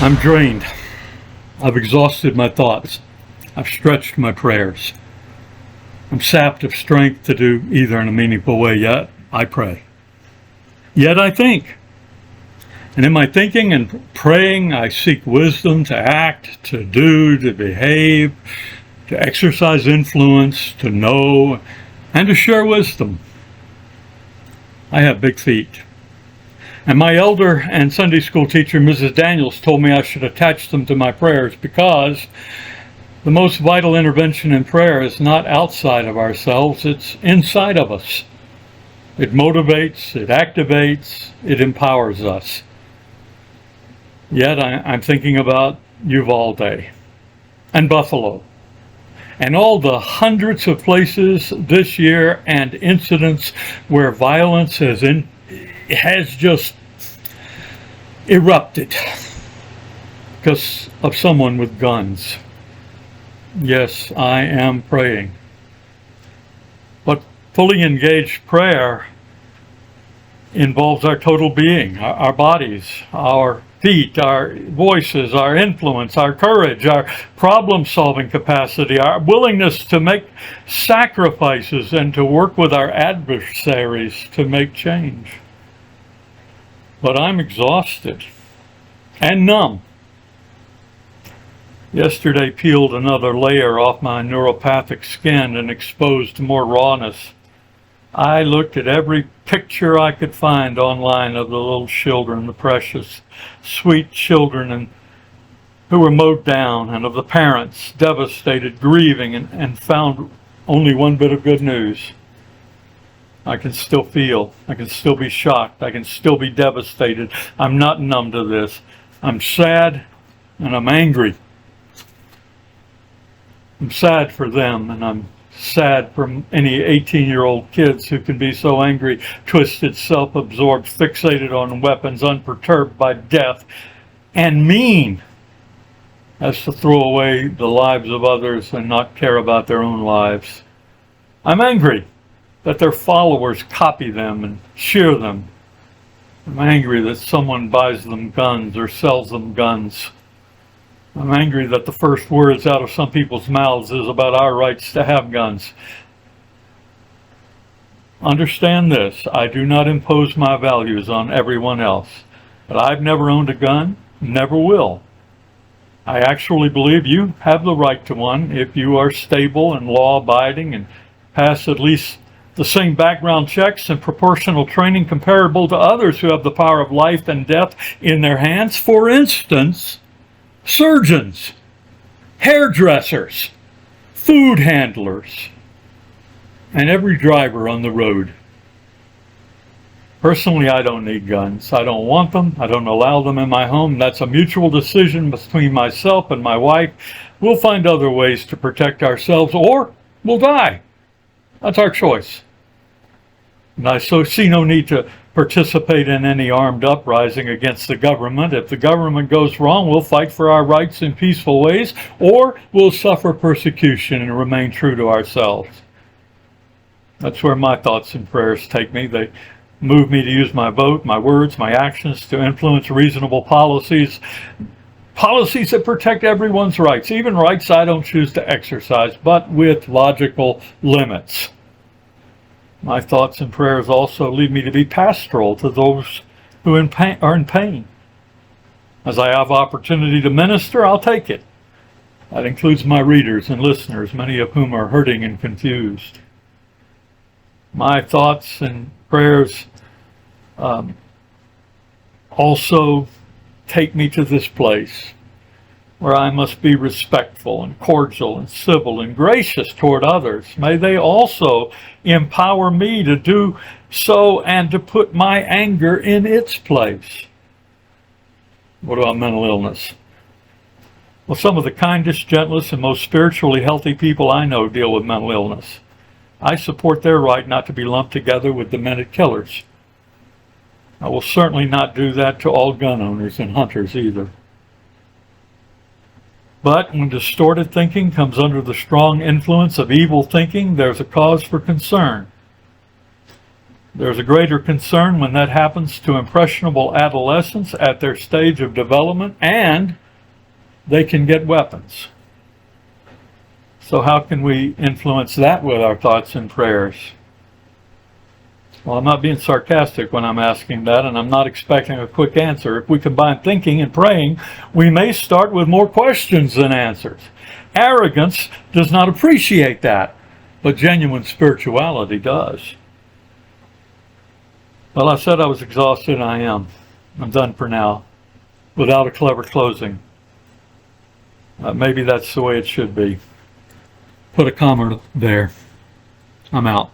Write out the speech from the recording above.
I'm drained. I've exhausted my thoughts. I've stretched my prayers. I'm sapped of strength to do either in a meaningful way, yet I pray. Yet I think. And in my thinking and praying, I seek wisdom to act, to do, to behave, to exercise influence, to know, and to share wisdom. I have big feet. And my elder and Sunday school teacher, Mrs. Daniels, told me I should attach them to my prayers because the most vital intervention in prayer is not outside of ourselves, it's inside of us. It motivates, it activates, it empowers us. Yet I'm thinking about Uvalde and Buffalo and all the hundreds of places this year and incidents where violence has just erupted because of someone with guns. Yes, I am praying. But fully engaged prayer involves our total being, our bodies, our feet, our voices, our influence, our courage, our problem-solving capacity, our willingness to make sacrifices and to work with our adversaries to make change. But I'm exhausted and numb. Yesterday peeled another layer off my neuropathic skin and exposed more rawness. I looked at every picture I could find online of the little children, the precious, sweet children who were mowed down, and of the parents devastated, grieving, and found only one bit of good news. I can still feel, I can still be shocked, I can still be devastated. I'm not numb to this. I'm sad and I'm angry. I'm sad for them, and I'm sad for any 18-year-old kids who can be so angry, twisted, self-absorbed, fixated on weapons, unperturbed by death, and mean as to throw away the lives of others and not care about their own lives. I'm angry that their followers copy them and cheer them. I'm angry that someone buys them guns or sells them guns. I'm angry that the first words out of some people's mouths is about our rights to have guns. Understand this, I do not impose my values on everyone else, but I've never owned a gun, never will. I actually believe you have the right to one if you are stable and law-abiding and pass at least the same background checks and proportional training comparable to others who have the power of life and death in their hands. For instance, surgeons, hairdressers, food handlers, and every driver on the road. Personally, I don't need guns. I don't want them. I don't allow them in my home. That's a mutual decision between myself and my wife. We'll find other ways to protect ourselves, or we'll die. That's our choice. And I so see no need to participate in any armed uprising against the government. If the government goes wrong, we'll fight for our rights in peaceful ways, or we'll suffer persecution and remain true to ourselves. That's where my thoughts and prayers take me. They move me to use my vote, my words, my actions to influence reasonable policies that protect everyone's rights, even rights I don't choose to exercise, but with logical limits. My thoughts and prayers also lead me to be pastoral to those who are in pain. As I have opportunity to minister, I'll take it. That includes my readers and listeners, many of whom are hurting and confused. My thoughts and prayers also take me to this place where I must be respectful and cordial and civil and gracious toward others. May they also empower me to do so and to put my anger in its place. What about mental illness? Well, some of the kindest, gentlest, and most spiritually healthy people I know deal with mental illness. I support their right not to be lumped together with demented killers. I will certainly not do that to all gun owners and hunters either. But when distorted thinking comes under the strong influence of evil thinking, there's a cause for concern. There's a greater concern when that happens to impressionable adolescents at their stage of development, and they can get weapons. So how can we influence that with our thoughts and prayers? Well, I'm not being sarcastic when I'm asking that, and I'm not expecting a quick answer. If we combine thinking and praying, we may start with more questions than answers. Arrogance does not appreciate that, but genuine spirituality does. Well, I said I was exhausted, and I am. I'm done for now, without a clever closing. Maybe that's the way it should be. Put a comma there. I'm out.